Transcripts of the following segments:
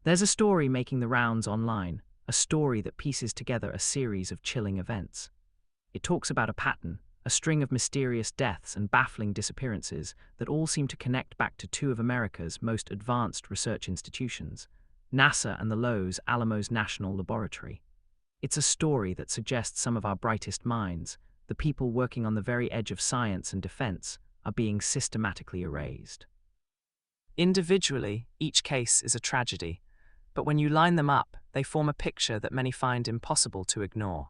There's a story making the rounds online, a story that pieces together a series of chilling events. It talks about a pattern, a string of mysterious deaths and baffling disappearances that all seem to connect back to two of America's most advanced research institutions, NASA and the Los Alamos National Laboratory. It's a story that suggests some of our brightest minds, the people working on the very edge of science and defense, are being systematically erased. Individually, each case is a tragedy, but when you line them up, they form a picture that many find impossible to ignore.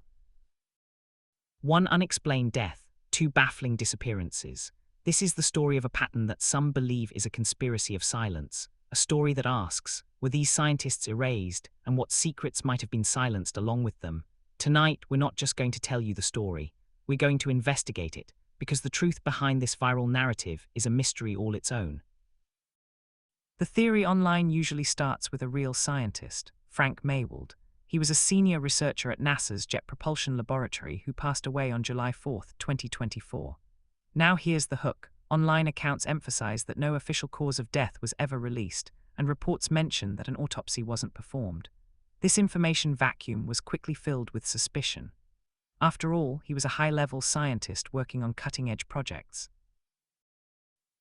One unexplained death, two baffling disappearances. This is the story of a pattern that some believe is a conspiracy of silence, a story that asks, were these scientists erased, and what secrets might have been silenced along with them? Tonight, we're not just going to tell you the story, we're going to investigate it, because the truth behind this viral narrative is a mystery all its own. The theory online usually starts with a real scientist, Frank Maywald. He was a senior researcher at NASA's Jet Propulsion Laboratory who passed away on July 4, 2024. Now here's the hook. Online accounts emphasize that no official cause of death was ever released, and reports mention that an autopsy wasn't performed. This information vacuum was quickly filled with suspicion. After all, he was a high-level scientist working on cutting-edge projects.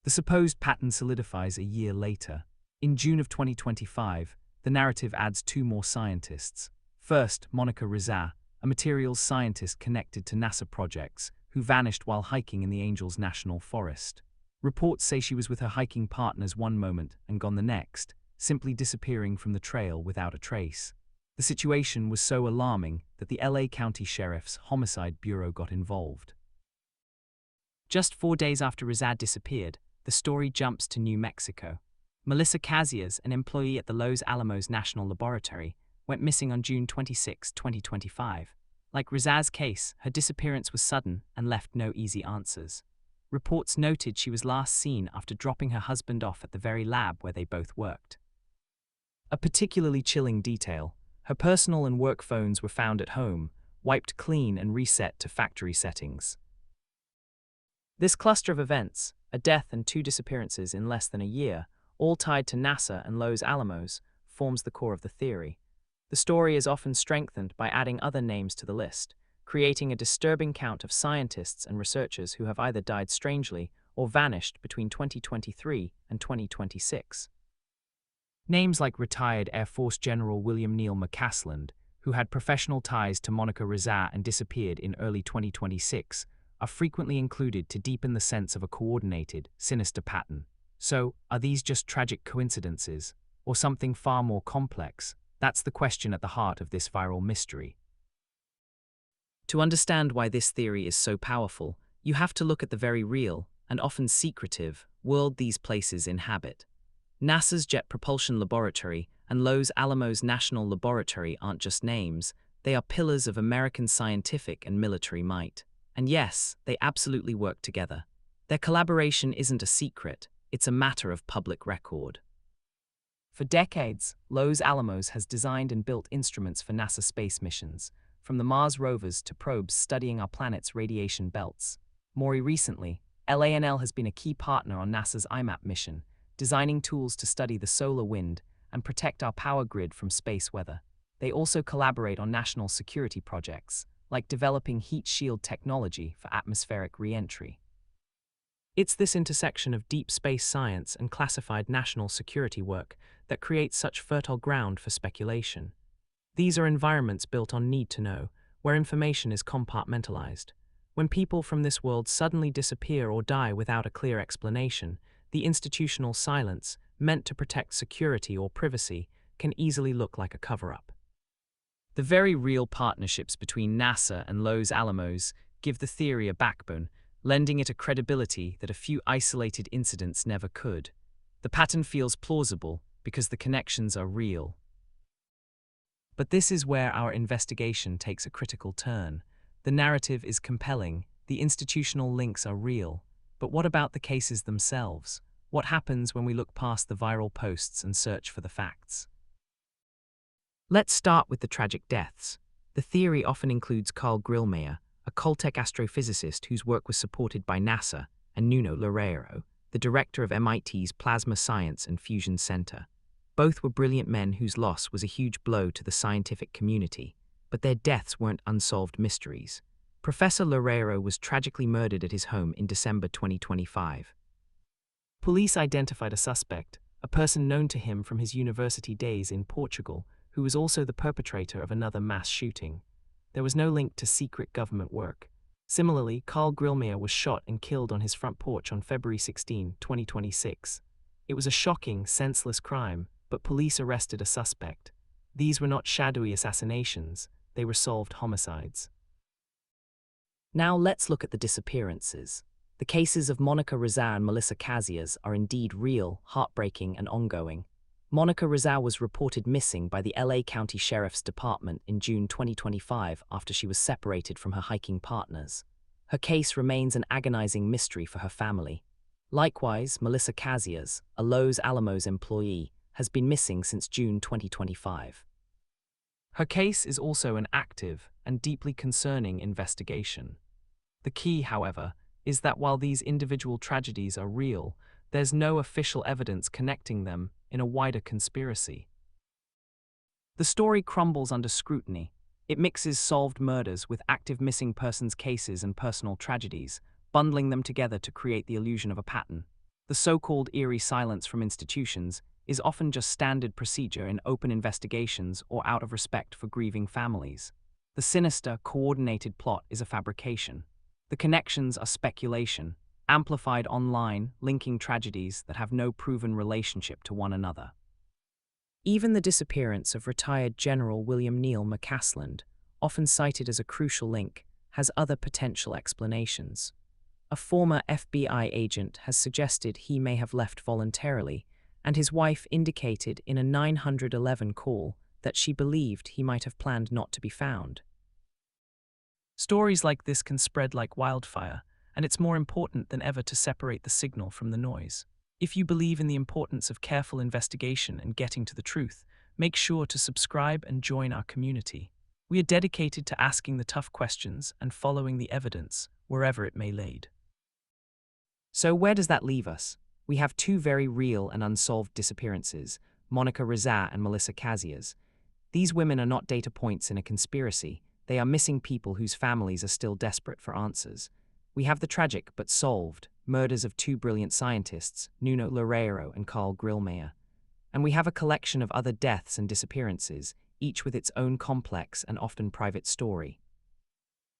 The supposed pattern solidifies a year later. In June of 2025, the narrative adds two more scientists. First, Monica Reza, a materials scientist connected to NASA projects, who vanished while hiking in the Angels National Forest. Reports say she was with her hiking partners one moment and gone the next, simply disappearing from the trail without a trace. The situation was so alarming that the LA County Sheriff's Homicide Bureau got involved. Just 4 days after Reza disappeared, the story jumps to New Mexico. Melissa Casias, an employee at the Los Alamos National Laboratory, went missing on June 26, 2025. Like Reza's case, her disappearance was sudden and left no easy answers. Reports noted she was last seen after dropping her husband off at the very lab where they both worked. A particularly chilling detail, her personal and work phones were found at home, wiped clean and reset to factory settings. This cluster of events, a death and two disappearances in less than a year, all tied to NASA and Los Alamos, forms the core of the theory. The story is often strengthened by adding other names to the list, creating a disturbing count of scientists and researchers who have either died strangely or vanished between 2023 and 2026. Names like retired Air Force General William Neal McCasland, who had professional ties to Monica Reza and disappeared in early 2026, are frequently included to deepen the sense of a coordinated, sinister pattern. So, are these just tragic coincidences, or something far more complex? That's the question at the heart of this viral mystery. To understand why this theory is so powerful, you have to look at the very real, and often secretive, world these places inhabit. NASA's Jet Propulsion Laboratory and Los Alamos National Laboratory aren't just names, they are pillars of American scientific and military might. And yes, they absolutely work together. Their collaboration isn't a secret, it's a matter of public record. For decades, Los Alamos has designed and built instruments for NASA space missions, from the Mars rovers to probes studying our planet's radiation belts. More recently, LANL has been a key partner on NASA's IMAP mission, designing tools to study the solar wind and protect our power grid from space weather. They also collaborate on national security projects, like developing heat shield technology for atmospheric re-entry. It's this intersection of deep space science and classified national security work that creates such fertile ground for speculation. These are environments built on need to know, where information is compartmentalized. When people from this world suddenly disappear or die without a clear explanation, the institutional silence, meant to protect security or privacy, can easily look like a cover-up. The very real partnerships between NASA and Los Alamos give the theory a backbone, lending it a credibility that a few isolated incidents never could. The pattern feels plausible because the connections are real. But this is where our investigation takes a critical turn. The narrative is compelling, the institutional links are real, but what about the cases themselves? What happens when we look past the viral posts and search for the facts? Let's start with the tragic deaths. The theory often includes Carl Grillmeyer, a Caltech astrophysicist whose work was supported by NASA, and Nuno Loureiro, the director of MIT's Plasma Science and Fusion Center. Both were brilliant men whose loss was a huge blow to the scientific community, but their deaths weren't unsolved mysteries. Professor Loureiro was tragically murdered at his home in December 2025. Police identified a suspect, a person known to him from his university days in Portugal, who was also the perpetrator of another mass shooting. There was no link to secret government work. Similarly, Carl Grillmeier was shot and killed on his front porch on February 16, 2026. It was a shocking, senseless crime, but police arrested a suspect. These were not shadowy assassinations, they were solved homicides. Now let's look at the disappearances. The cases of Monica Reza and Melissa Casias are indeed real, heartbreaking, and ongoing. Monica Reza was reported missing by the LA County Sheriff's Department in June 2025 after she was separated from her hiking partners. Her case remains an agonizing mystery for her family. Likewise, Melissa Casias, a Los Alamos employee, has been missing since June 2025. Her case is also an active and deeply concerning investigation. The key, however, is that while these individual tragedies are real, there's no official evidence connecting them in a wider conspiracy. The story crumbles under scrutiny. It mixes solved murders with active missing persons cases and personal tragedies, bundling them together to create the illusion of a pattern. The so-called eerie silence from institutions is often just standard procedure in open investigations or out of respect for grieving families. The sinister, coordinated plot is a fabrication. The connections are speculation, amplified online, linking tragedies that have no proven relationship to one another. Even the disappearance of retired General William Neal McCasland, often cited as a crucial link, has other potential explanations. A former FBI agent has suggested he may have left voluntarily, and his wife indicated in a 911 call that she believed he might have planned not to be found. Stories like this can spread like wildfire, and it's more important than ever to separate the signal from the noise. If you believe in the importance of careful investigation and getting to the truth, make sure to subscribe and join our community. We are dedicated to asking the tough questions and following the evidence, wherever it may lead. So where does that leave us? We have two very real and unsolved disappearances, Monica Reza and Melissa Casias. These women are not data points in a conspiracy. They are missing people whose families are still desperate for answers. We have the tragic but solved murders of two brilliant scientists, Nuno Loureiro and Carl Grillmeier. And we have a collection of other deaths and disappearances, each with its own complex and often private story.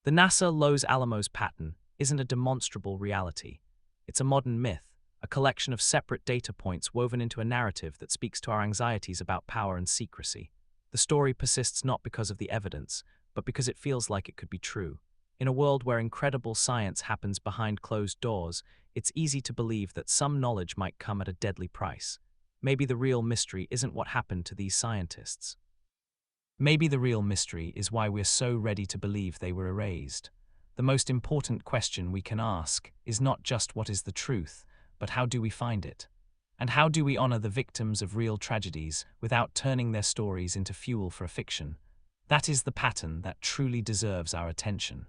The NASA-Los Alamos Pattern isn't a demonstrable reality. It's a modern myth, a collection of separate data points woven into a narrative that speaks to our anxieties about power and secrecy. The story persists not because of the evidence, but because it feels like it could be true. In a world where incredible science happens behind closed doors, it's easy to believe that some knowledge might come at a deadly price. Maybe the real mystery isn't what happened to these scientists. Maybe the real mystery is why we're so ready to believe they were erased. The most important question we can ask is not just what is the truth, but how do we find it? And how do we honor the victims of real tragedies without turning their stories into fuel for a fiction? That is the pattern that truly deserves our attention.